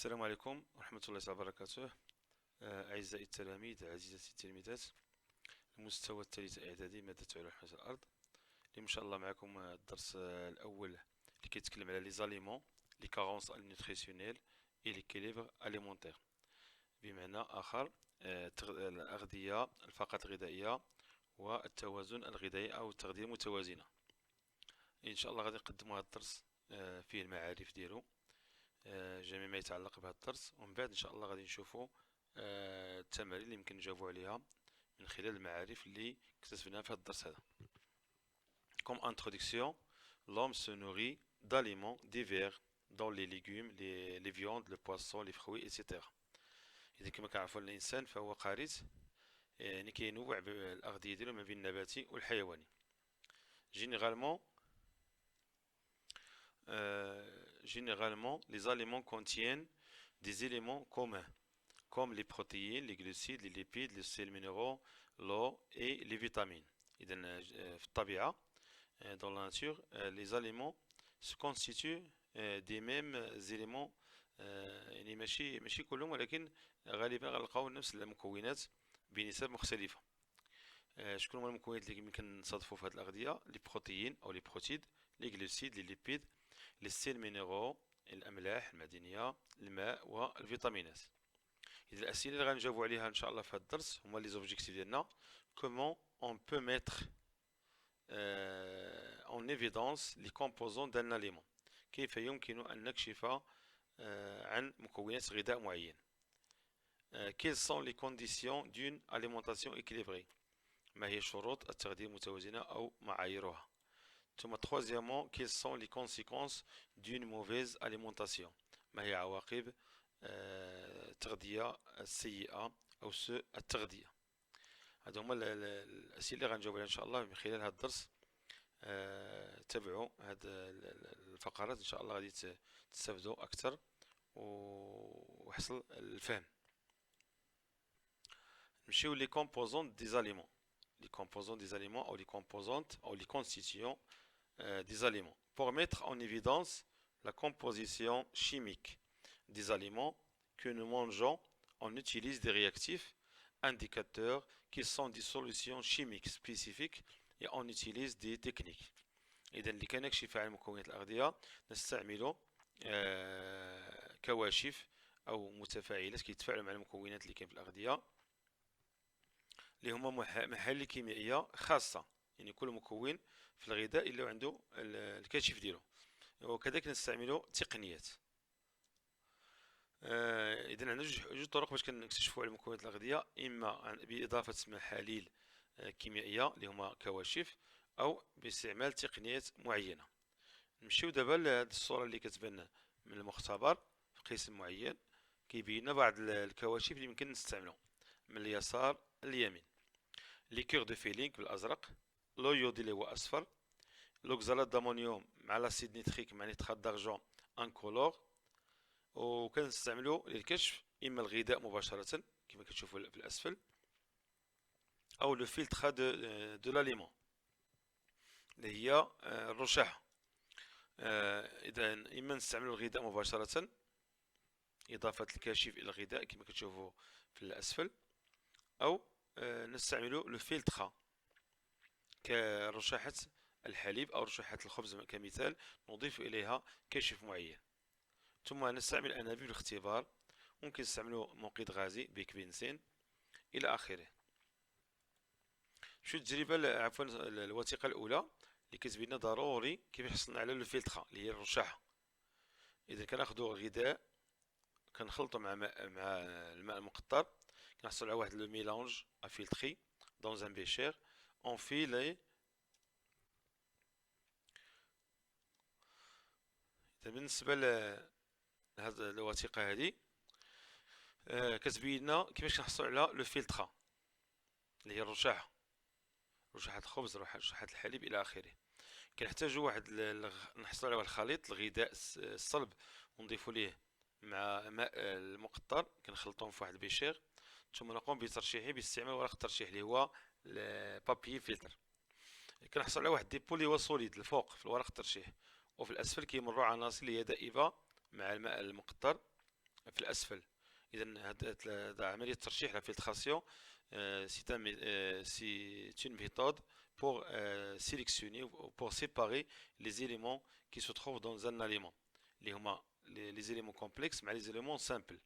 السلام عليكم ورحمة الله تعالى وبركاته. أعزائي التلاميذ، عزيزتي التلميذات، المستوى الثالث إعدادي مادة علوم حياة الأرض. اليوم إن شاء الله معكم الدرس الأول اللي كيتكلم على لي زاليمون، لي كارونس نوتريسيونيل إي ليكيليبر أليمونتير. بمعنى آخر الأغذية، الفقرات الغذائية والتوازن الغذائي أو التغذية المتوازنة. إن شاء الله غادي نقدموا هذا الدرس فيه المعارف ديالو، جميع ما يتعلق بهذا الدرس، ومن بعد ان شاء الله غادي نشوفوا التمارين اللي يمكن نجاوبوا عليها من خلال المعارف اللي اكتسبناها في هذا الدرس هذا. Comme introduction, l'homme se nourrit d'aliments divers dans les légumes, les viandes, le poisson, les fruits, etc. إذا كما كنعرفوا الإنسان فهو قارس، يعني كينوع بالأغذية ديالو ما بين النباتي والحيواني. Généralement, les aliments contiennent des éléments communs, comme les protéines, les glucides, les lipides, les sels minéraux, l'eau et les vitamines. إذن في الطبيعة، dans la nature, les aliments se constituent des mêmes éléments، يعني ماشي كلهم، ولكن غالبا غنلقاو نفس المكونات بنسب مختلفة. شكون هما المكونات اللي يمكن نصادفوا في هذه الأغذية؟ لي بروتيين أو لي بروتيد، لي غلوسيد، لي ليبيد، لي سيل مينيرو، الأملاح المعدنية، الماء والفيتامينات. إذا الأسئلة اللي غنجاوبوا عليها إن شاء الله في هذا الدرس هما لي زوبجيكتيف ديالنا. كومون أون بو ميتر en évidence les composants d'un aliment. كيف يمكن أن نكشف عن مكونات غذاء معين. Quelles sont les conditions d'une alimentation équilibrée؟ ما هي شروط التغذية المتوازنة أو معاييرها؟ ثم troisièmement, quelles sont les conséquences d'une mauvaise alimentation؟ ما هي عواقب التغذية السيئة أو سوء التغذية؟ هادو هما الأسئلة اللي غنجاوب عليها إن شاء الله من خلال هذا الدرس. تابعوا هاد الفقرات إن شاء الله غادي تستافدوا أكثر ويحصل الفهم. نمشيو لي كومبوزون دي زاليمون. Les composants des aliments ou les composantes ou les constituants des aliments. Pour mettre en évidence la composition chimique des aliments que nous mangeons, on utilise des réactifs indicateurs qui sont des solutions chimiques spécifiques et on utilise des techniques. إذا اللي كنكشف على مكونات الأغذية نستعمل كواشف أو متفاعلات كيتفاعلوا مع المكونات اللي كاين في الأغذية، اللي هما محاليل كيميائية خاصة. يعني كل مكون في الغذاء اللي عنده الكاشف ديالو. وكذلك نستعمل تقنيات. إذا عندنا جوج طرق باش كنكتشفوا على مكونات الأغذية، إما بإضافة محاليل كيميائية اللي هما كواشف، أو باستعمال تقنيات معينة. نمشيو دابا لهاد الصورة اللي كتبان من المختبر في قسم معين، كيبين بعض الكواشف اللي يمكن نستعملهم من اليسار لليمين. ليكور دو فيلينغ بالازرق، لو يودي اللي هو اصفر، لوكزالات دامونيوم مع لاسيد نيتريك مع نيترات دارجون انكولور. وكنستعملو للكشف اما الغذاء مباشرة كما كتشوفوا في الاسفل، او لو فيلتر دو لاليمون اللي هي الرشاحة. اذا اما نستعملو الغذاء مباشرة اضافة الكاشف الى الغذاء كما كتشوفوا في الاسفل، او نستعمل لو فيلتر كرشاحة الحليب أو رشاحة الخبز كمثال، نضيف إليها كاشف معين. ثم نستعمل أنابيب الاختبار، ممكن نستعمل منقذ غازي بيك بنزين إلى آخره. شو التجربة عفوا الوثيقة الأولى اللي كتبين لنا ضروري كيف حصلنا على لو فيلتر اللي هي الرشاحة. إذا كناخدو غذاء كنخلطو مع الماء المقطر، كنحصل على واحد لو ميلانج افيلتري dans un bécher. on fait les بالنسبة لهاد الوثيقة هادي كتبين لنا كيفاش كنحصلوا على لو فيلتر اللي هي الرشاحة، رشاحة الخبز، رشاحة الحليب إلى آخره. كنحتاجو واحد نحصلوا على واحد الخليط الغذاء الصلب ونضيفو ليه مع ماء المقطر، كنخلطوهم في واحد البيشير، ثم نقوم بترشيحه باستعمال ورق الترشيح اللي هو البابي فلتر. كنحصل على واحد ديبو اللي هو سوليد الفوق في الورق الترشيح، وفي الاسفل كيمروا عناصر اللي هي دائبه مع الماء المقطر في الأسفل. إذا هذا عملية ترشيح لا فلتراسيون. C'est une méthode pour sélectionner ou pour séparer les éléments qui se trouvent dans un aliment. Les éléments complexes مع les éléments simples.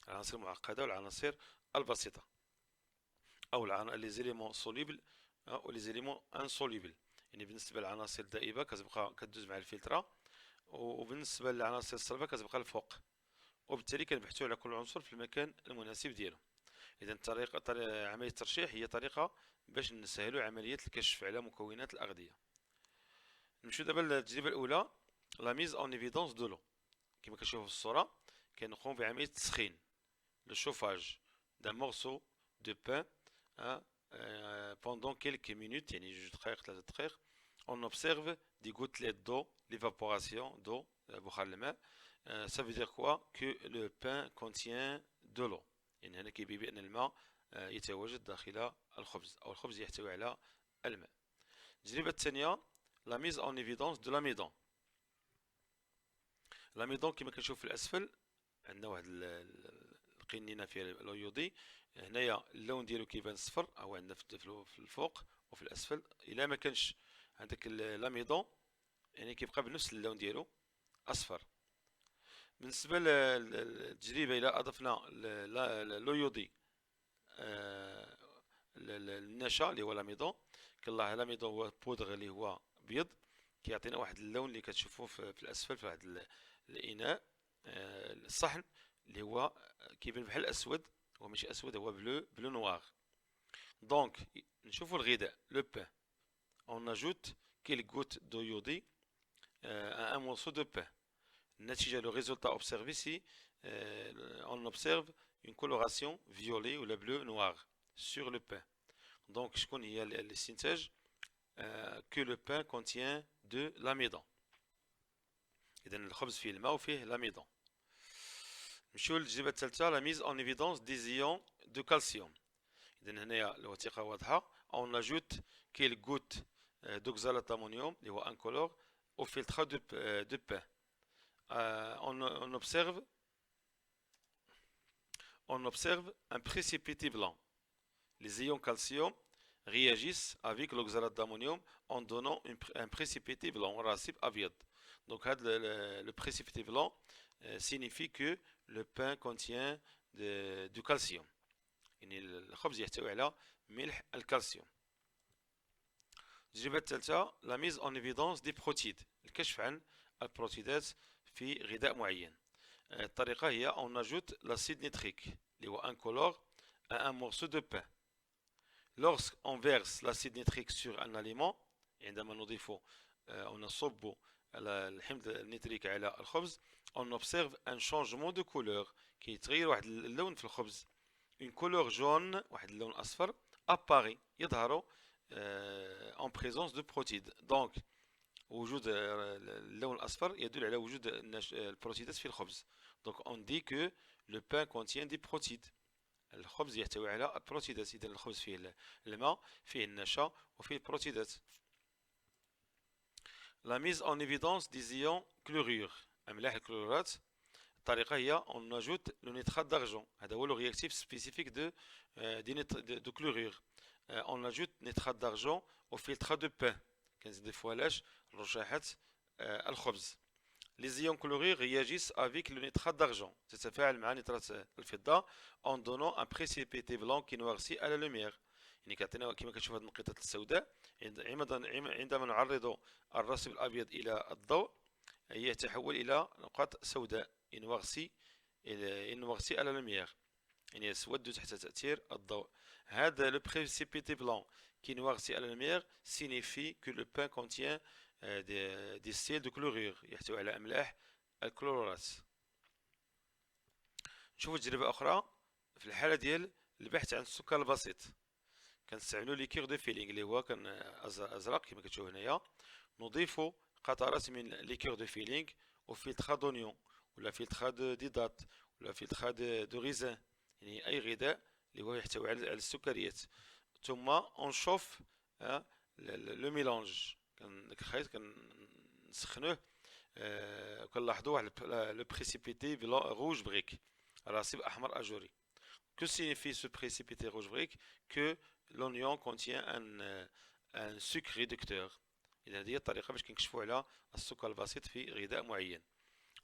العناصر المعقدة والعناصر البسيطة. أو les éléments solubles أو les éléments insolubles. يعني بالنسبة للعناصر الدائبة كتبقى كدوز مع الفلترة، وبالنسبة للعناصر الصلبة كتبقى الفوق، وبالتالي كنبحثوا على كل عنصر في المكان المناسب ديالو. إذا عملية الترشيح هي طريقة باش نسهلوا عملية الكشف على مكونات الأغذية. نمشيو دابا للتجربة الأولى، لا ميز أون إيفيدونس دو لو. كما كتشوفوا في الصورة كنقوم بعملية التسخين، لو شوفاج دان مورسو دو بان pendant quelques minutes، يعني 2 دقائق 3 دقائق. on observe des gouttelettes d'eau, l'évaporation d'eau، بخار الماء. ça veut dire quoi que le pain contient de l'eau، يعني هنا كيبين بأن الماء يتواجد داخل الخبز، أو الخبز يحتوي على الماء. التجربة الثانية، la mise en évidence de l'amidon. l'amidon كما كنشوف في الأسفل عندنا واحد القنينة فيها الأيودي. هنايا اللون ديالو كيبان صفر، أو عندنا في الفوق وفي الأسفل. إلا ما كانش هذاك l'amidon يعني كيبقى بنفس اللون ديالو أصفر. بالنسبة للتجربة إلا أضفنا الأيودي النشا اللي هو لاميدون، كنلاحظ لاميدون هو بودغ اللي هو بيض، كيعطينا واحد اللون اللي كتشوفوه في الأسفل في واحد الإناء الصحن اللي هو كيبان بحال الأسود، هو ماشي أسود، هو بلو نوار. دونك نشوفوا الغذاء لو بان، on ajoute quelques gouttes d'eau iodée à un morceau de pain. النتيجة le résultat observé ici on observe une coloration violet ou le bleu noir sur le pain. donc شكون هي الاستنتاج؟ que le pain contient de l'amidon. إذا الخبز فيه الماء وفيه l'amidon. نمشيو للتجربة الثالثة، la mise en évidence des ions de calcium. إذا هنايا الوثيقة واضحة. on ajoute quelques gouttes d'oxalate d'ammonium اللي هو incolore au filtre de pain. on observe un précipité blanc. Les ions calcium réagissent avec l'oxalate d'ammonium en donnant un précipité blanc راسب أبيض. donc le précipité blanc signifie que le pain contient du calcium، يعني الخبز يحتوي على ملح الكالسيوم. التجربة الثالثة، la mise en évidence des protides، الكشف عن البروتيدات في غذاء معين. الطريقة هي on ajoute l'acide nitrique اللي هو incolore à un morceau de pain. lorsqu'on verse l'acide nitrique sur un aliment، عندما نضيف ونصب الحمض النيتريك على الخبز، on observe un changement de couleur، كيتغير واحد اللون في الخبز. une couleur jaune، واحد اللون أصفر apparaît، يظهر en présence de protides. donc وجود اللون الأصفر يدل على وجود البروتيدات في الخبز. donc on dit que le pain contient des protides، الخبز يحتوي على البروتيدات. إذا الخبز فيه الماء، فيه النشا، وفيه البروتيدات. la mise en évidence des ions chlorure، أملاح الكلورات. الطريقة هي on ajoute le nitrate d'argent، هذا هو le réactif spécifique de chlorure. on ajoute nitrate d'argent au filtre de pain، كنضيفوها لاش لرشاحة الخبز. les ions chlorure réagissent avec le nitrate d'argent، تتفاعل مع نترات الفضة en donnant un précipité blanc qui noircit à la lumière، يعني كيعطينا كما كتشوف هذه النقيطات السوداء. عندما نعرض الرسب الأبيض إلى الضوء يتحول إلى نقاط سوداء ينوغسي à la lumière، يعني يسود تحت تأثير الضوء. هذا le précipité blanc qui noircit à la lumière signifie que le pain contient des sels de chlorure، يحتوي على أملاح الكلورات. نشوفوا تجربة أخرى في الحالة ديال البحث عن السكر البسيط. كنستعملوا ليكيغ دو فيلينغ اللي هو كان أزرق كما كتشوفوا هنايا. نضيف قطرات من ليكيغ دو فيلينغ وفلتر دونيون ولا فلتر ديدات ولا فلتر دو غيزان، يعني أي غذاء اللي هو يحتوي على السكريات. ثم أنشوف لو ميلانج، داك الخليط كنسخنوه كنلاحظوا واحد لو بريسيبيتي روج بريك رصيف احمر اجوري. Que signifie ce précipité rouge brique? Que l'oignon contient un sucre réducteur. إذا هذه الطريقة باش كنكشفوا على السكر البسيط في غذاء معين.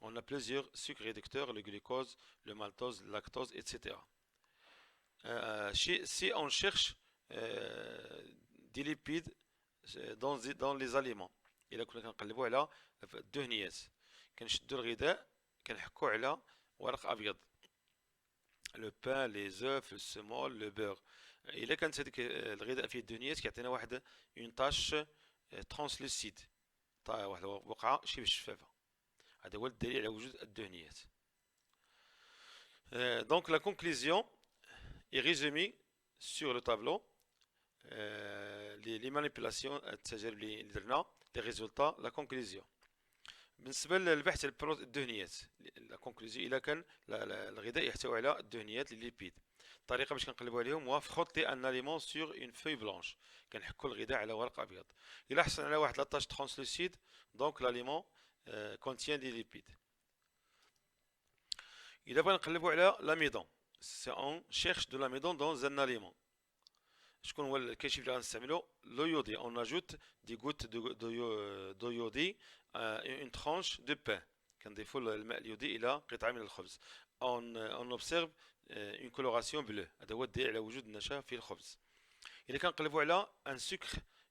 On a plusieurs sucres réducteurs, le glucose, le maltose, le lactose, etc. Si on cherche des lipides dans les aliments، إلا كنا كنقلبوا على الدهنيات، كنشدوا الغذاء كنحكوا على ورق أبيض. لو بان، لي زوف، السمول، لو بور. الا كانت هذيك الغذاء فيه الدهنيات كيعطينا واحد اون طاش ترانسلوسيد، واحد البقعه شبه شفافه. هذا هو الدليل على وجود الدهنيات. دونك لا كونكلوزيون اي ريزومي سور لو طابلو. لي مانيبيلاسيون، التجارب اللي درنا، لي ريزولتا، لا كونكلوزيون. بالنسبه للبحث عن الدهنيات، لا كونكلوزيون الا كان الغذاء يحتوي على الدهنيات الليبيد، الطريقه باش كنقلبوا عليهم هو فروتي ان اليمون سور اون فوي بلانش، كنحكوا الغذاء على ورق ابيض. الا حصلنا على واحد لاطاج ترانسلوسيد، دونك لاليمون كونتيان دي ليبيد. الا بغينا نقلبوا على لاميدون، سي اون شيرش دو لاميدون دون ان اليمون. شكون هو الكاشف اللي غنستعملو؟ لو يودي. اون اجوت دي غوت دو يودي اون ترانش دو بان، كنضيفوا الماء اليودي الى قطعه من الخبز. اون اوبسيرف اون كولوراسيون بلو، هذا هو الدليل على وجود النشا في الخبز. اذا كنقلبوا على ان سكر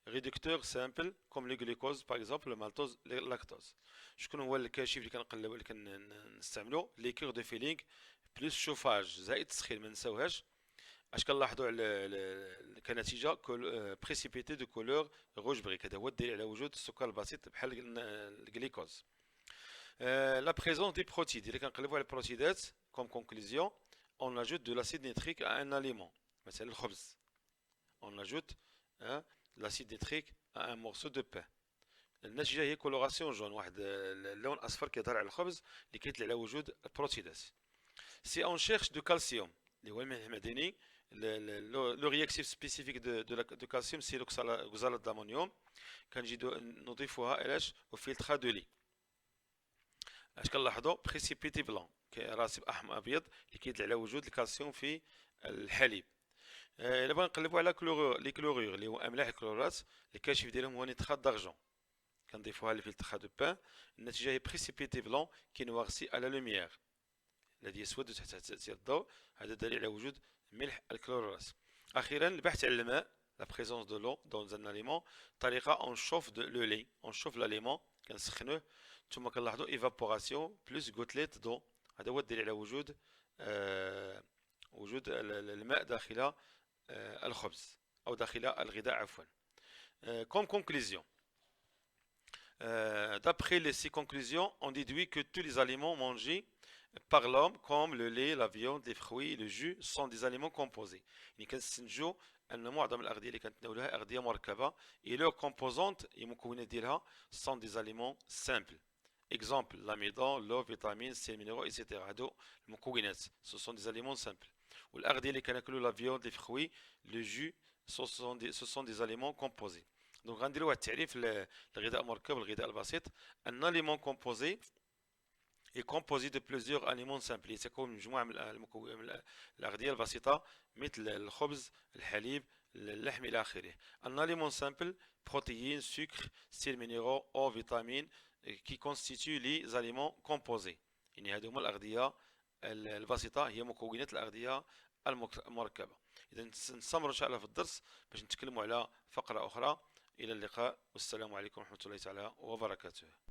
ريدكتور سامبل كوم لو غلوكوز باغ اكزومبل، لو مالتوز، لاكتوز، شكون هو الكاشف اللي كنقلبوا اللي كنستعملو؟ لي كور دو فيلينغ بلس شوفاج زائد تسخين، ما نساوهاش. اش كنلاحظوا على كنتيجه بريسيبيتي دو كولور روج بريك، هذا هو الدليل على وجود السكر البسيط بحال الجليكوز. لا بريزونس دي بروتيد، الا كنقلبوا على البروتيدات كوم كونكلوزيون، اون اجوت دو لاسيد نيتريك ا ان اليمون، مثلا الخبز، اون اجوت لاسيد نيتريك ا ان مورسو دو بان. النتيجه هي كولوراسيون جون، واحد اللون اصفر كيظهر على الخبز اللي كيدل على وجود البروتيدات. سي اون شيرش دو كالسيوم اللي هو الملح المعدني، لو رياكتيف سبيسيفيك دو كالسيوم سي لوكسالات دامونيوم، كنجيو نضيفوها الاش وفلتر دو لي. اش كنلاحظوا؟ بريسيبيتي بلان، راسب احمر ابيض اللي كيدل على وجود الكالسيوم في الحليب. الا بغينا نقلبوا على لي كلورور اللي هو املاح الكلورات، الكاشف ديالهم هو نيترات دارجون، كنضيفوها لفلتر دو بان. النتيجه هي بريسيبيتي بلان كي نوارسي على لوميير، الذي يسود تحت تأثير الضوء، هذا دليل على وجود ملح الكلورات. أخيرا البحث عن الماء، لا بريزونس دو لو دون ان اليمون، طريقة اون شوف لو لي، اون شوف الاليمون كنسخنوه، ثم كنلاحظوا ايفابوراسيون بلس غوتليت دو، هذا هو الدليل على وجود الماء داخل الخبز أو داخل الغذاء عفوا. Comme conclusion, d'après les 6 conclusions, on déduit que tous les aliments mangés par l'homme comme le lait, la viande, les fruits, le jus sont des aliments composés. يعني كنستنتجوا أن معظم الأغذية اللي كنتناولوها أغذية مركبة et leurs composantes المكونات ديالها sont des aliments simples. Exemple, l'amidon, l'eau, vitamines, C, minéraux, etc. هادو المكونات ce sont des aliments simples. والأغذية اللي كناكلوا la viande, les fruits, le jus ce sont des aliments composés. دونك غنديروا واحد التعريف للغذاء المركب والغذاء البسيط. ان اليمون كومبوزي est composé de plusieurs aliments simples، يتكون من مجموعة من الأغذية البسيطة مثل الخبز، الحليب، اللحم إلى آخره. un aliment simple protéines, sucre, sels minéraux, eau, vitamines qui constituent les aliments composés. يعني هذه هما الأغذية البسيطة، هي مكونات الأغذية المركبة. إذا نستمر إن شاء الله في الدرس باش نتكلموا على فقرة أخرى. إلى اللقاء والسلام عليكم ورحمة الله تعالى وبركاته.